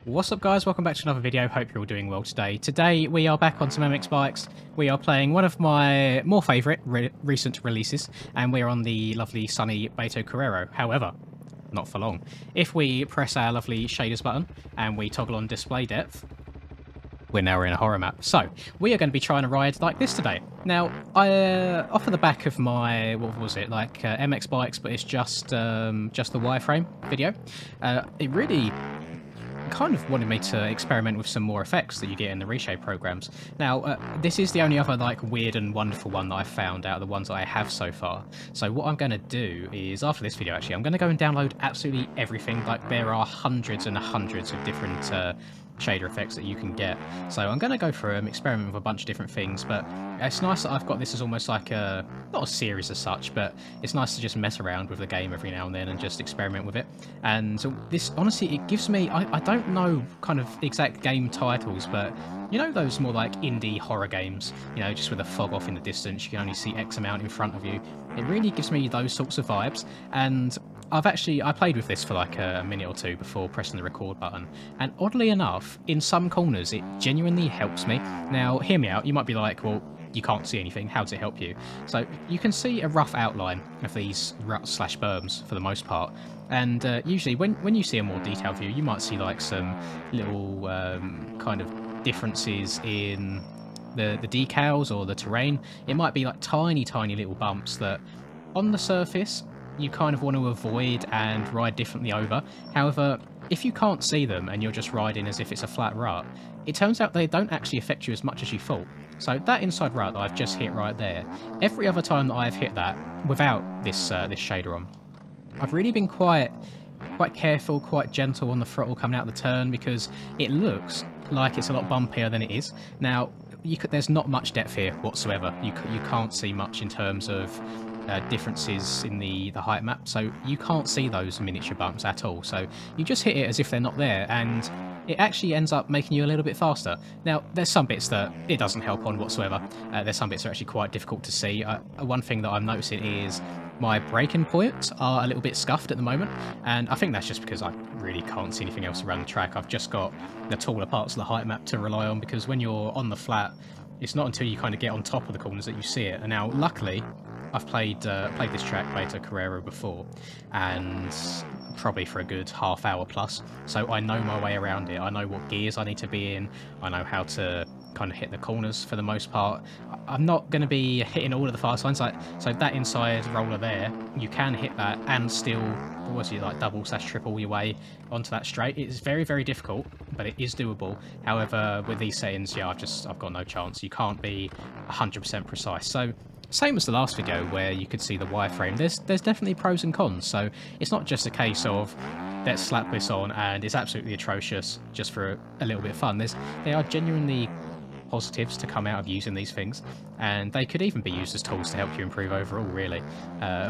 What's up guys, welcome back to another video, hope you're all doing well today. Today we are back on some MX Bikes. We are playing one of my more favourite recent releases, and we're on the lovely sunny Beto Carrero. However, not for long. If we press our lovely shaders button and we toggle on display depth, we're now in a horror map. So, we are going to be trying to ride like this today. Now, off of the back of my, what was it, like MX Bikes, but it's just the wireframe video, it really kind of wanted me to experiment with some more effects that you get in the reshape programs. Now, this is the only other like weird and wonderful one that I've found out of the ones that I have so far. So what I'm going to do is, after this video actually, I'm going to go and download absolutely everything. Like, there are hundreds and hundreds of different shader effects that you can get. So I'm going to go through them, experiment with a bunch of different things, but it's nice that I've got this as almost like a, not a series as such, but it's nice to just mess around with the game every now and then and just experiment with it. And so this, honestly, it gives me, I don't know kind of exact game titles, but you know those more like indie horror games, you know, just with a fog off in the distance, you can only see X amount in front of you. It really gives me those sorts of vibes, and I played with this for like a minute or two before pressing the record button, and oddly enough, in some corners it genuinely helps me. Now, hear me out, you might be like, well, you can't see anything, how does it help you? So, you can see a rough outline of these ruts/berms for the most part, and usually when you see a more detailed view, you might see like some little kind of differences in the decals or the terrain. It might be like tiny little bumps that on the surface you kind of want to avoid and ride differently over. However, if you can't see them and you're just riding as if it's a flat rut, it turns out they don't actually affect you as much as you thought. So that inside rut that I've just hit right there, every other time that I've hit that without this this shader on, I've really been quite careful, quite gentle on the throttle coming out of the turn, because it looks like it's a lot bumpier than it is. Now, there's not much depth here whatsoever. You can't see much in terms of differences in the height map, so you can't see those miniature bumps at all. So you just hit it as if they're not there, and it actually ends up making you a little bit faster. Now, there's some bits that it doesn't help on whatsoever. There's some bits that are actually quite difficult to see. One thing that I'm noticing is my braking points are a little bit scuffed at the moment, and I think that's just because I really can't see anything else around the track. I've just got the taller parts of the height map to rely on, because when you're on the flat, it's not until you kind of get on top of the corners that you see it. And now, luckily, I've played this track, Beto Carrero, before, and probably for a good half hour plus, so I know my way around it. I know what gears I need to be in, I know how to kind of hit the corners for the most part. I'm not going to be hitting all of the fast lines, so that inside roller there, you can hit that and still, what was it, like double/triple your way onto that straight. It's very difficult, but it is doable. However, with these settings, yeah, I've got no chance. You can't be 100% precise. So same as the last video where you could see the wireframe, there's definitely pros and cons. So it's not just a case of let's slap this on and it's absolutely atrocious just for a little bit of fun. There are genuinely positives to come out of using these things, and they could even be used as tools to help you improve overall, really.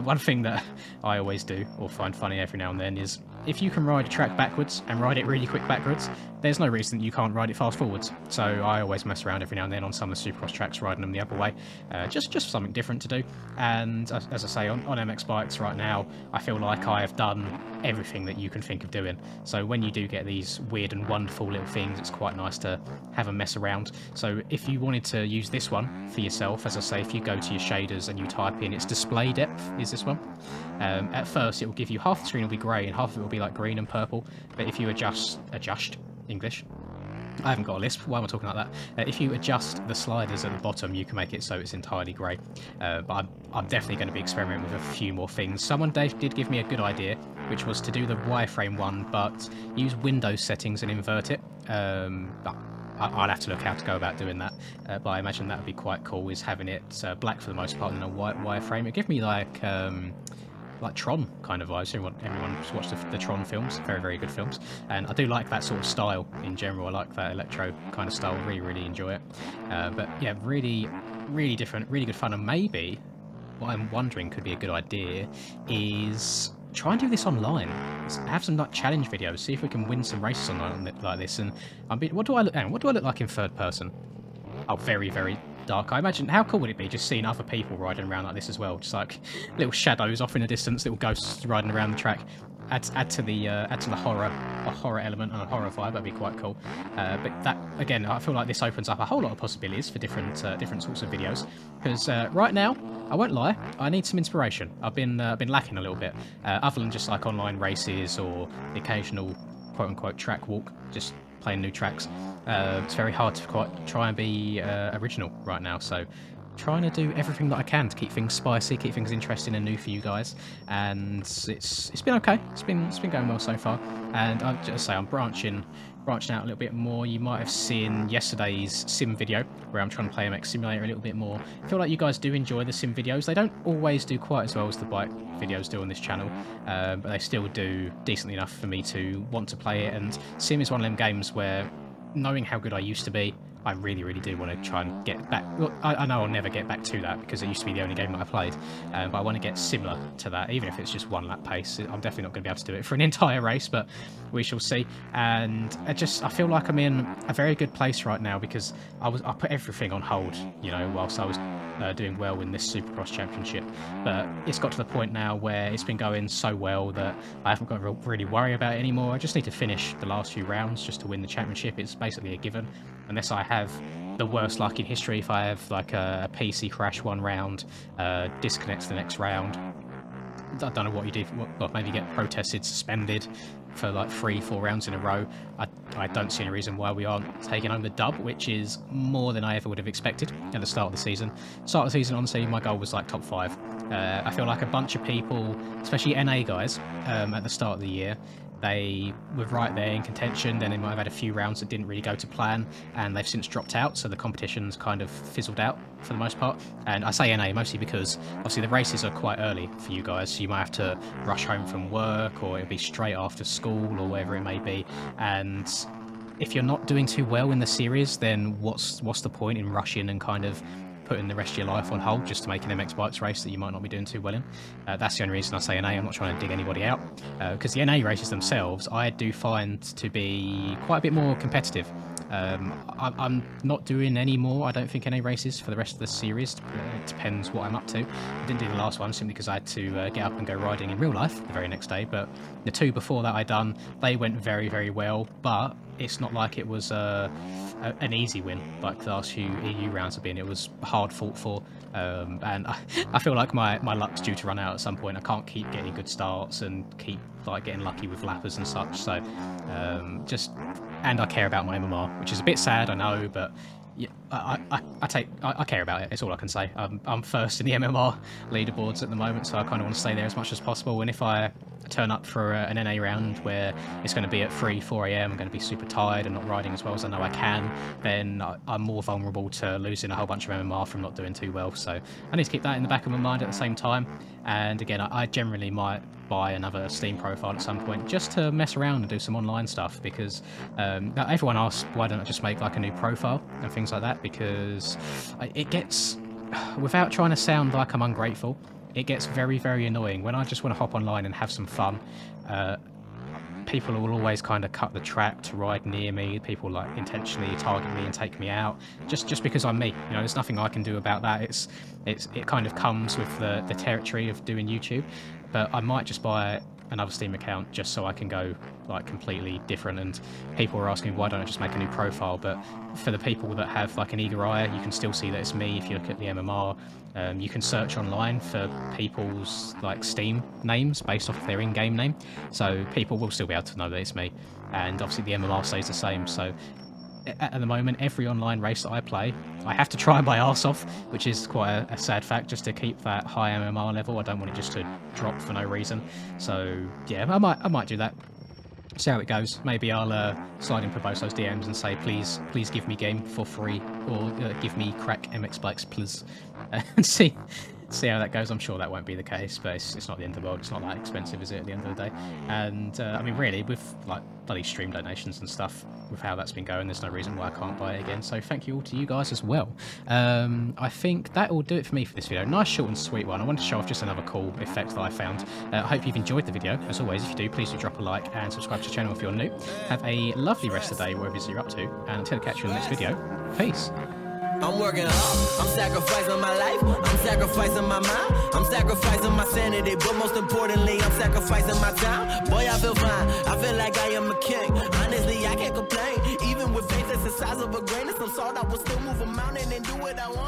One thing that I always do, or find funny every now and then, is if you can ride a track backwards and ride it really quick backwards, there's no reason you can't ride it fast forwards. So I always mess around every now and then on some of the Supercross tracks, riding them the other way, just something different to do. And as I say, on MX Bikes right now, I feel like I have done everything that you can think of doing. So when you do get these weird and wonderful little things, it's quite nice to have a mess around. So if you wanted to use this one for yourself, as I say, if you go to your shaders and you type in, its display depth is this one. At first it will give you half the screen will be grey and half of it will be like green and purple, but if you adjust English, I haven't got a lisp, why am I talking like that? If you adjust the sliders at the bottom, you can make it so it's entirely grey. But I'm definitely going to be experimenting with a few more things. Someone did give me a good idea, which was to do the wireframe one, but use Windows settings and invert it. I'll have to look how to go about doing that, but I imagine that would be quite cool, is having it black for the most part and a white wireframe. It gave me like Tron kind of vibes. Everyone's watched the Tron films, very good films, and I do like that sort of style in general. I like that electro kind of style, really enjoy it. But yeah, really different, really good fun. And maybe what I'm wondering could be a good idea is try and do this online. Have some like challenge videos, see if we can win some races online like this. And what do I look like in third person? Oh, very dark. I imagine, how cool would it be just seeing other people riding around like this as well? Just like little shadows off in the distance, little ghosts riding around the track. add to the horror, a horror element and a horror vibe. That'd be quite cool. But that again, I feel like this opens up a whole lot of possibilities for different sorts of videos. Because right now, I won't lie, I need some inspiration. I've been lacking a little bit, other than just like online races or the occasional quote unquote track walk, just playing new tracks. It's very hard to quite try and be original right now. So trying to do everything that I can to keep things spicy, keep things interesting and new for you guys, and it's been okay. It's been going well so far, and I'll just say I'm branching out a little bit more. You might have seen yesterday's sim video where I'm trying to play MX Simulator a little bit more. I feel like you guys do enjoy the sim videos. They don't always do quite as well as the bike videos do on this channel, but they still do decently enough for me to want to play it. And sim is one of them games where, knowing how good I used to be, I really, really do want to try and get back. Well, I know I'll never get back to that because it used to be the only game that I played, but I want to get similar to that, even if it's just one lap pace. I'm definitely not going to be able to do it for an entire race, but we shall see. And I feel like I'm in a very good place right now because I put everything on hold, you know, whilst I was doing well in this Supercross Championship. But it's got to the point now where it's been going so well that I haven't got to really worry about it anymore. I just need to finish the last few rounds just to win the championship. It's basically a given, unless I have the worst luck in history. If I have like a PC crash one round, disconnects the next round, I don't know what you do. Well, maybe get protested, suspended for like 3-4 rounds in a row. I don't see any reason why we aren't taking home the dub, which is more than I ever would have expected at the start of the season. Start of the season, honestly, my goal was like top 5. I feel like a bunch of people, especially NA guys, at the start of the year, they were right there in contention. Then they might have had a few rounds that didn't really go to plan, and they've since dropped out, so the competition's kind of fizzled out for the most part. And I say NA mostly because obviously the races are quite early for you guys, so you might have to rush home from work, or it'll be straight after school, or wherever it may be. And if you're not doing too well in the series, then what's the point in rushing and kind of putting the rest of your life on hold just to make an MX Bikes race that you might not be doing too well in? That's the only reason I say NA. I'm not trying to dig anybody out, because the NA races themselves I do find to be quite a bit more competitive. I'm not doing any more, I don't think, NA races for the rest of the series. It depends what I'm up to. I didn't do the last one simply because I had to get up and go riding in real life the very next day, but the 2 before that I done, they went very, very well, but it's not like it was an easy win like the last few EU rounds have been. It was hard fought for, and I feel like my luck's due to run out at some point. I can't keep getting good starts and keep like getting lucky with lappers and such, so and I care about my MMR, which is a bit sad, I know, but yeah, I care about it. It's all I can say. I'm first in the MMR leaderboards at the moment, so I kind of want to stay there as much as possible. And if I turn up for an NA round where it's going to be at 3-4 a.m, I'm going to be super tired and not riding as well as I know I can, then I'm more vulnerable to losing a whole bunch of MMR from not doing too well. So I need to keep that in the back of my mind at the same time. And again, I generally might buy another Steam profile at some point just to mess around and do some online stuff, because everyone asks why don't I just make like a new profile and things like that, because it gets, without trying to sound like I'm ungrateful, it gets very, very annoying when I just want to hop online and have some fun. People will always kind of cut the track to ride near me. People like intentionally target me and take me out just because I'm me. You know, there's nothing I can do about that. It kind of comes with the territory of doing YouTube. But I might just buy another Steam account just so I can go like completely different. And people are asking why don't I just make a new profile, but for the people that have like an eager eye, you can still see that it's me if you look at the MMR. You can search online for people's like Steam names based off their in-game name, so people will still be able to know that it's me, and obviously the MMR stays the same. So at the moment, every online race that I play, I have to try my arse off, which is quite a sad fact, just to keep that high MMR level. I don't want it just to drop for no reason. So yeah, I might do that. See how it goes. Maybe I'll slide in Poboso's DMs and say, please give me game for free, or give me crack MX Bikes, please, and see how that goes. I'm sure that won't be the case, but it's not the end of the world. It's not that expensive, is it, at the end of the day? And I mean, really, with like bloody stream donations and stuff, with how that's been going, there's no reason why I can't buy it again. So thank you all to you guys as well. I think that will do it for me for this video. Nice, short and sweet one. I wanted to show off just another cool effect that I found. I hope you've enjoyed the video. As always, if you do, please do drop a like and subscribe to the channel if you're new. Have a lovely rest of the day, wherever it is you're up to, and until I catch you in the next video, peace. I'm working hard, I'm sacrificing my life, I'm sacrificing my mind, I'm sacrificing my sanity, but most importantly, I'm sacrificing my time. Boy, I feel fine, I feel like I am a king. Honestly, I can't complain. Even with faith that's the size of a grain of some salt, I will still move a mountain and do what I want.